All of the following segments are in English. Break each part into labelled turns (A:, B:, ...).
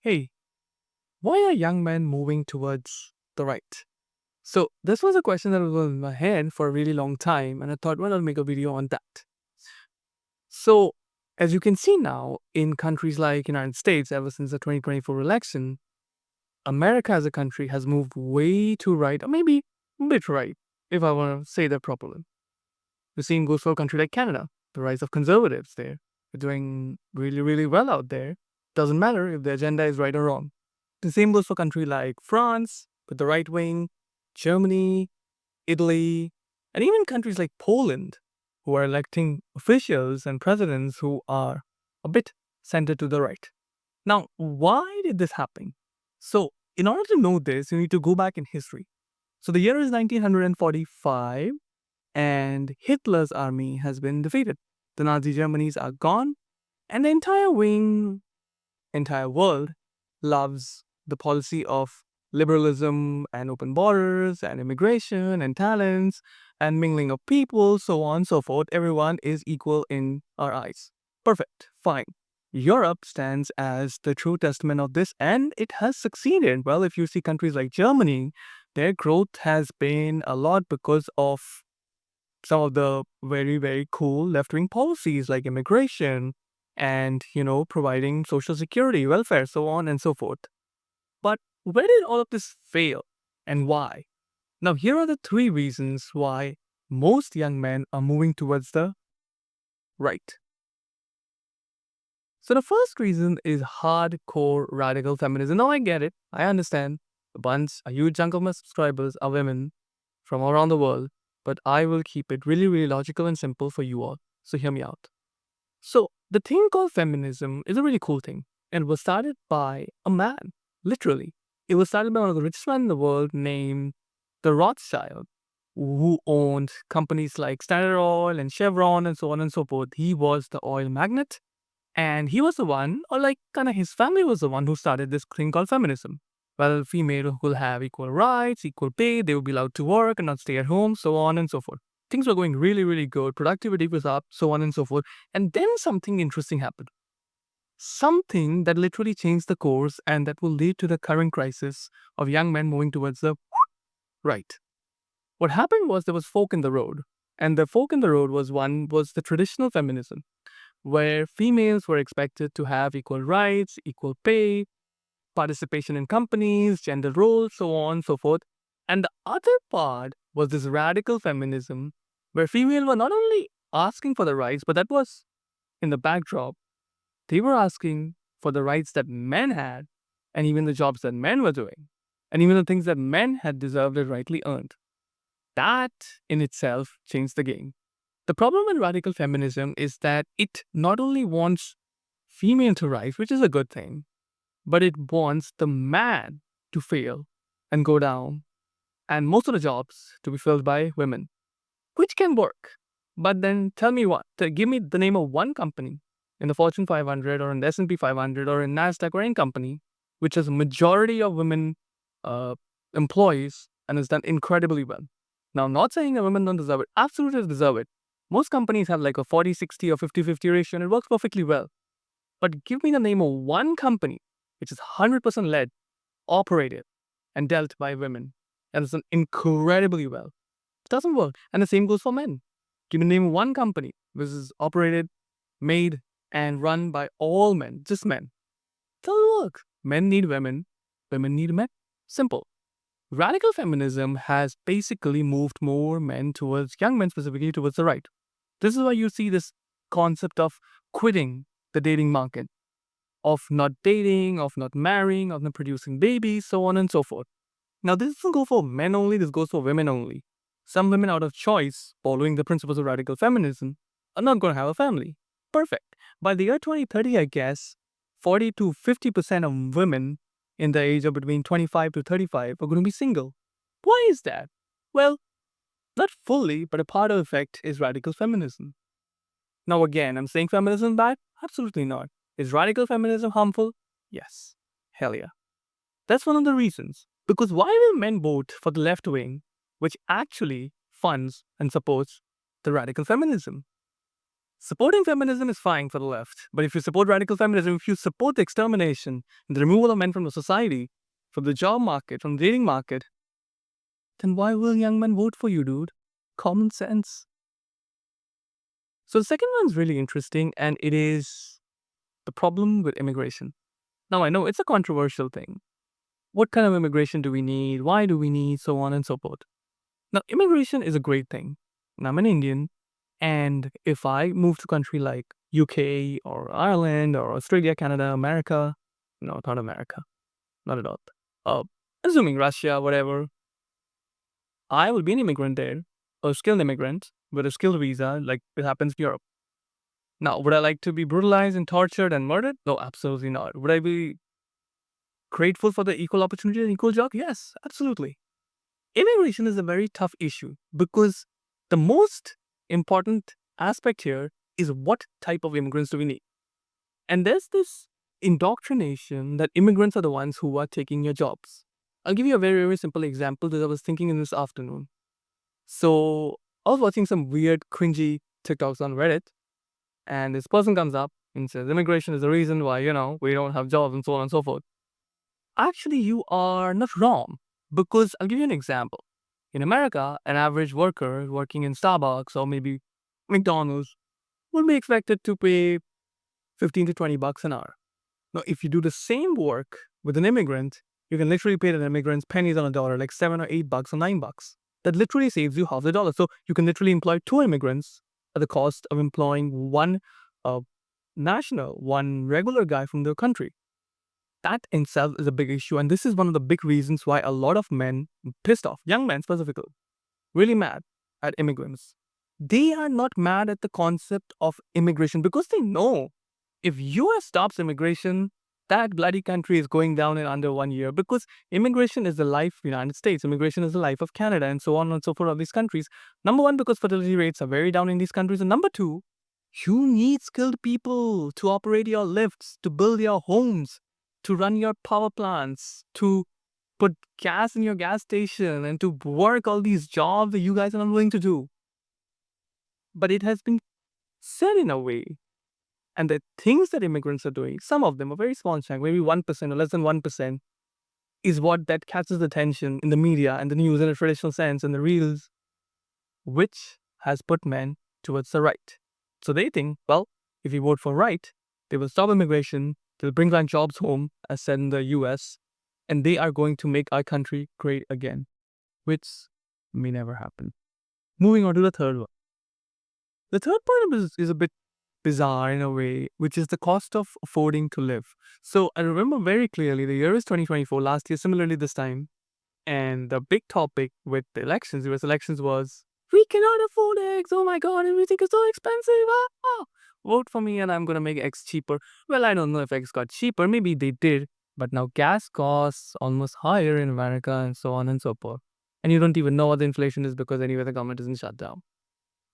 A: Hey, why are young men moving towards the right? So, this was a question that was in my head for a really long time, and I thought, well, I'll make a video on that. So, as you can see now, in countries like United States, ever since the 2024 election, America as a country has moved way too right, or maybe a bit right, if I want to say that properly. The same goes for a country like Canada. The rise of conservatives there. They're doing really, really well out there. Doesn't matter if the agenda is right or wrong. The same goes for a country like France with the right wing, Germany, Italy, and even countries like Poland, who are electing officials and presidents who are a bit centered to the right. Now, why did this happen? So, in order to know this, you need to go back in history. So, the year is 1945, and Hitler's army has been defeated. The Nazi Germany's are gone, and the entire world loves the policy of liberalism and open borders and immigration and talents and mingling of people, so on and so forth. Everyone is equal in our eyes. Perfect. Fine. Europe stands as the true testament of this, and it has succeeded. Well, if you see countries like Germany, their growth has been a lot because of some of the very, very cool left wing policies like immigration and, providing social security, welfare, so on and so forth. But where did all of this fail and why? Now, here are the three reasons why most young men are moving towards the right. So, the first reason is hardcore radical feminism. Now, I get it. I understand. A huge chunk of my subscribers are women from around the world, but I will keep it really, really logical and simple for you all. So, hear me out. So, the thing called feminism is a really cool thing and was started by a man, literally. It was started by one of the richest men in the world named the Rothschild, who owned companies like Standard Oil and Chevron and so on and so forth. He was the oil magnate, and he was the one, or like kind of his family was the one who started this thing called feminism. Well, female will have equal rights, equal pay, they will be allowed to work and not stay at home, so on and so forth. Things were going really, really good. Productivity was up, so on and so forth. And then something interesting happened. Something that literally changed the course and that will lead to the current crisis of young men moving towards the right. What happened was there was fork in the road. And the fork in the road was the traditional feminism, where females were expected to have equal rights, equal pay, participation in companies, gender roles, so on, so forth. And the other part was this radical feminism where females were not only asking for the rights, but that was in the backdrop. They were asking for the rights that men had, and even the jobs that men were doing, and even the things that men had deserved and rightly earned. That in itself changed the game. The problem with radical feminism is that it not only wants female to rise, which is a good thing, but it wants the man to fail and go down, and most of the jobs to be filled by women, which can work. But then tell me give me the name of one company in the Fortune 500 or in the S&P 500 or in NASDAQ or any company which has a majority of women uh, employees and has done incredibly well. Now, I'm not saying that women don't deserve it. Absolutely deserve it. Most companies have like a 40-60 or 50-50 ratio and it works perfectly well. But give me the name of one company which is 100% led, operated, and dealt by women and has done incredibly well. It doesn't work. And the same goes for men. Give me the name of one company which is operated, made, and run by all men, just men. It doesn't work. Men need women need men. Simple. Radical feminism has basically moved more men towards young men, specifically towards the right. This is why you see this concept of quitting the dating market, of not dating, of not marrying, of not producing babies, so on and so forth. Now, this doesn't go for men only, this goes for women only. Some women, out of choice, following the principles of radical feminism, are not going to have a family. Perfect. By the year 2030, I guess, 40 to 50% of women in the age of between 25 to 35 are going to be single. Why is that? Well, not fully, but a part of the effect is radical feminism. Now, again, I'm saying feminism bad? Absolutely not. Is radical feminism harmful? Yes. Hell yeah. That's one of the reasons. Because why will men vote for the left wing, which actually funds and supports the radical feminism? Supporting feminism is fine for the left, but if you support radical feminism, if you support the extermination and the removal of men from the society, from the job market, from the dating market, then why will young men vote for you, dude? Common sense. So the second one's really interesting, and it is the problem with immigration. Now, I know it's a controversial thing. What kind of immigration do we need? Why do we need? So on and so forth. Now, immigration is a great thing. And I'm an Indian, and if I move to a country like UK or Ireland or Australia, Canada, America, no, not America, not at all. Uh, Assuming Russia, whatever, I will be an immigrant there, a skilled immigrant with a skilled visa, like it happens in Europe. Now, would I like to be brutalized and tortured and murdered? No, absolutely not. Would I be grateful for the equal opportunity and equal job? Yes, absolutely. Immigration is a very tough issue because the most important aspect here is what type of immigrants do we need? And there's this indoctrination that immigrants are the ones who are taking your jobs. I'll give you a very, very simple example that I was thinking in this afternoon. So I was watching some weird, cringy TikToks on Reddit, and this person comes up and says, immigration is the reason why, we don't have jobs and so on and so forth. Actually, you are not wrong, because I'll give you an example. In America, an average worker working in Starbucks or maybe McDonald's would be expected to pay 15 to 20 bucks an hour. Now, if you do the same work with an immigrant, you can literally pay an immigrant pennies on a dollar, like 7 or 8 bucks or 9 bucks. That literally saves you half the dollar. So you can literally employ 2 immigrants at the cost of employing one national, one regular guy from their country. That in itself is a big issue. And this is one of the big reasons why a lot of men, pissed off, young men specifically, really mad at immigrants. They are not mad at the concept of immigration because they know if US stops immigration, that bloody country is going down in under 1 year, because immigration is the life of the United States, immigration is the life of Canada, and so on and so forth of these countries. Number one, because fertility rates are very down in these countries. And number two, you need skilled people to operate your lifts, to build your homes, to run your power plants, to put gas in your gas station, and to work all these jobs that you guys are not willing to do. But it has been said in a way, and the things that immigrants are doing, some of them, a very small chunk, maybe 1% or less than 1%, is what that catches attention in the media and the news in a traditional sense and the reels, which has put men towards the right. So they think, well, if we vote for right, they will stop immigration, they'll bring back jobs home, as said in the US, and they are going to make our country great again, which may never happen. Moving on to the third one. The third point is a bit bizarre in a way, which is the cost of affording to live. So I remember very clearly the year is 2024, last year, similarly this time. And the big topic with the elections, US elections, was we cannot afford eggs. Oh my God, everything is so expensive. Ah! Vote for me and I'm going to make eggs cheaper. Well, I don't know if eggs got cheaper. Maybe they did. But now gas costs almost higher in America and so on and so forth. And you don't even know what the inflation is because anyway, the government isn't shut down.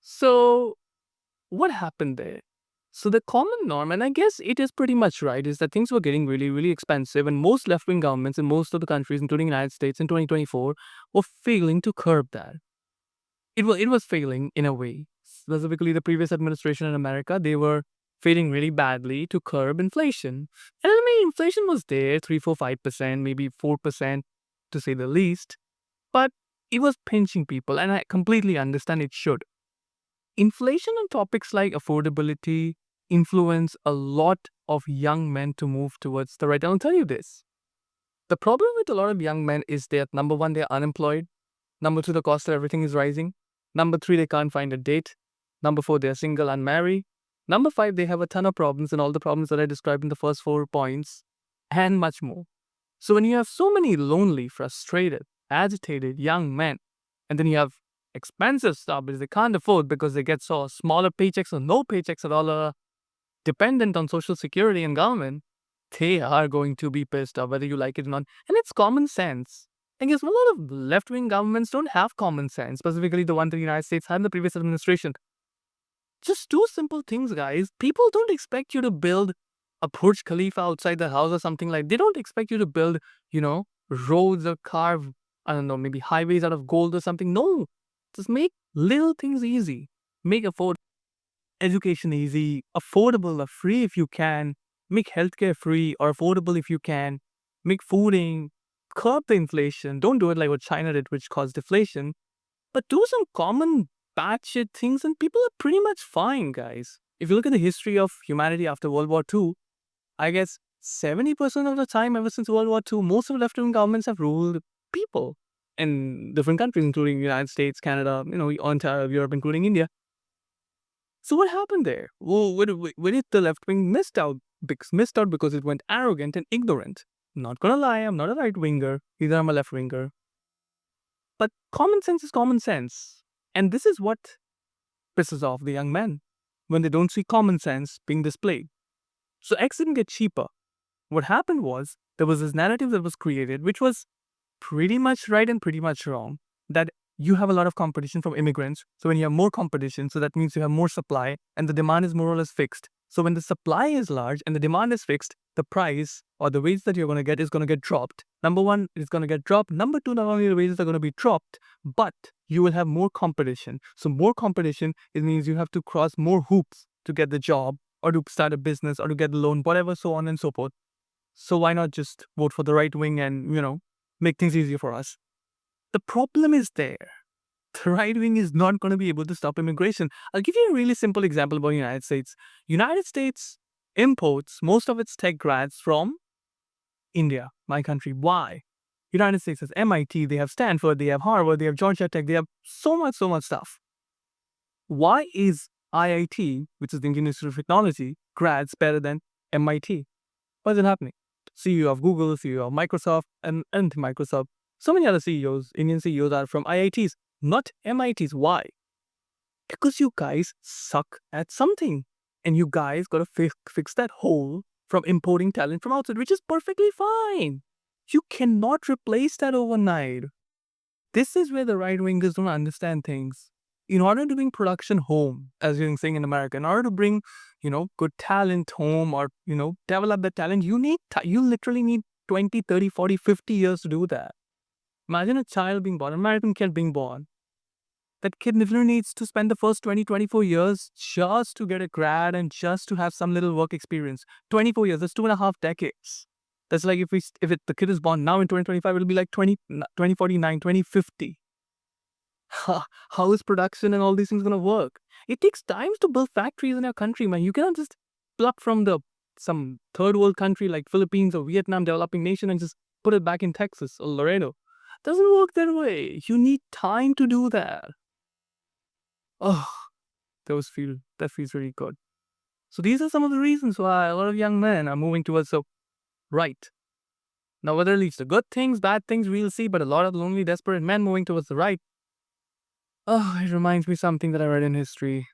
A: So what happened there? So the common norm, and I guess it is pretty much right, is that things were getting really, really expensive, and most left-wing governments in most of the countries, including the United States in 2024, were failing to curb that. It was failing in a way. Specifically, the previous administration in America, they were failing really badly to curb inflation. And I mean, inflation was there, 3, 4, 5%, maybe 4% to say the least, but it was pinching people, and I completely understand it should. Inflation on topics like affordability influence a lot of young men to move towards the right. I'll tell you this. The problem with a lot of young men is that number one, they're unemployed. Number two, the cost of everything is rising. Number three, they can't find a date. Number four, they're single, unmarried. Number five, they have a ton of problems, and all the problems that I described in the first 4 points, and much more. So when you have so many lonely, frustrated, agitated young men, and then you have expensive stuff because they can't afford because they get so smaller paychecks or no paychecks at all, dependent on social security and government, they are going to be pissed off whether you like it or not. And it's common sense. I guess a lot of left-wing governments don't have common sense, specifically the one that the United States had in the previous administration. Just do simple things, guys. People don't expect you to build a Burj Khalifa outside the house or something like. They don't expect you to build, roads or carve, I don't know, maybe highways out of gold or something. No, just make little things easy. Make afford. education easy, affordable or free if you can, make healthcare free or affordable if you can, make fooding, curb the inflation. Don't do it like what China did, which caused deflation, but do some common batshit things and people are pretty much fine, guys. If you look at the history of humanity after World War II, I guess 70% of the time ever since World War II, most of the left-wing governments have ruled people in different countries, including the United States, Canada, entire Europe, including India. So what happened there? Well, where did the left wing missed out? Missed out because it went arrogant and ignorant. Not gonna lie, I'm not a right winger. Either I'm a left winger. But common sense is common sense. And this is what pisses off the young men when they don't see common sense being displayed. So eggs didn't get cheaper. What happened was there was this narrative that was created, which was pretty much right and pretty much wrong, that you have a lot of competition from immigrants. So when you have more competition, so that means you have more supply and the demand is more or less fixed. So when the supply is large and the demand is fixed, the price or the wage that you're going to get is going to get dropped. Number one, it's going to get dropped. Number two, not only the wages are going to be dropped, but you will have more competition. So more competition, it means you have to cross more hoops to get the job or to start a business or to get the loan, whatever, so on and so forth. So why not just vote for the right wing and, make things easier for us? The problem is there. The right wing is not going to be able to stop immigration. I'll give you a really simple example about the United States. United States imports most of its tech grads from India, my country. Why? United States has MIT, they have Stanford, they have Harvard, they have Georgia Tech, they have so much stuff. Why is IIT, which is the Indian Institute of Technology, grads better than MIT? Why is it happening? CEO of Google, CEO of Microsoft, and Microsoft. So many other CEOs, Indian CEOs are from IITs, not MITs. Why? Because you guys suck at something. And you guys got to fix that hole from importing talent from outside, which is perfectly fine. You cannot replace that overnight. This is where the right wingers don't understand things. In order to bring production home, as you're saying in America, in order to bring, good talent home or, develop that talent, you literally need 20, 30, 40, 50 years to do that. Imagine a child being born, an American kid being born. That kid literally needs to spend the first 20, 24 years just to get a grad and just to have some little work experience. 24 years, that's 2.5 decades. That's like if the kid is born now in 2025, it'll be like 2049, 2050. How is production and all these things going to work? It takes time to build factories in your country, man. You cannot just pluck from some third world country like Philippines or Vietnam, developing nation, and just put it back in Texas or Laredo. Doesn't work that way. You need time to do that. Oh, that feels really good. So these are some of the reasons why a lot of young men are moving towards the right. Now, whether it leads to good things, bad things, we'll see, but a lot of lonely, desperate men moving towards the right. Oh, it reminds me something that I read in history.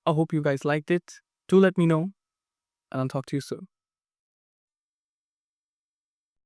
A: I hope you guys liked it. Do let me know, and I'll talk to you soon.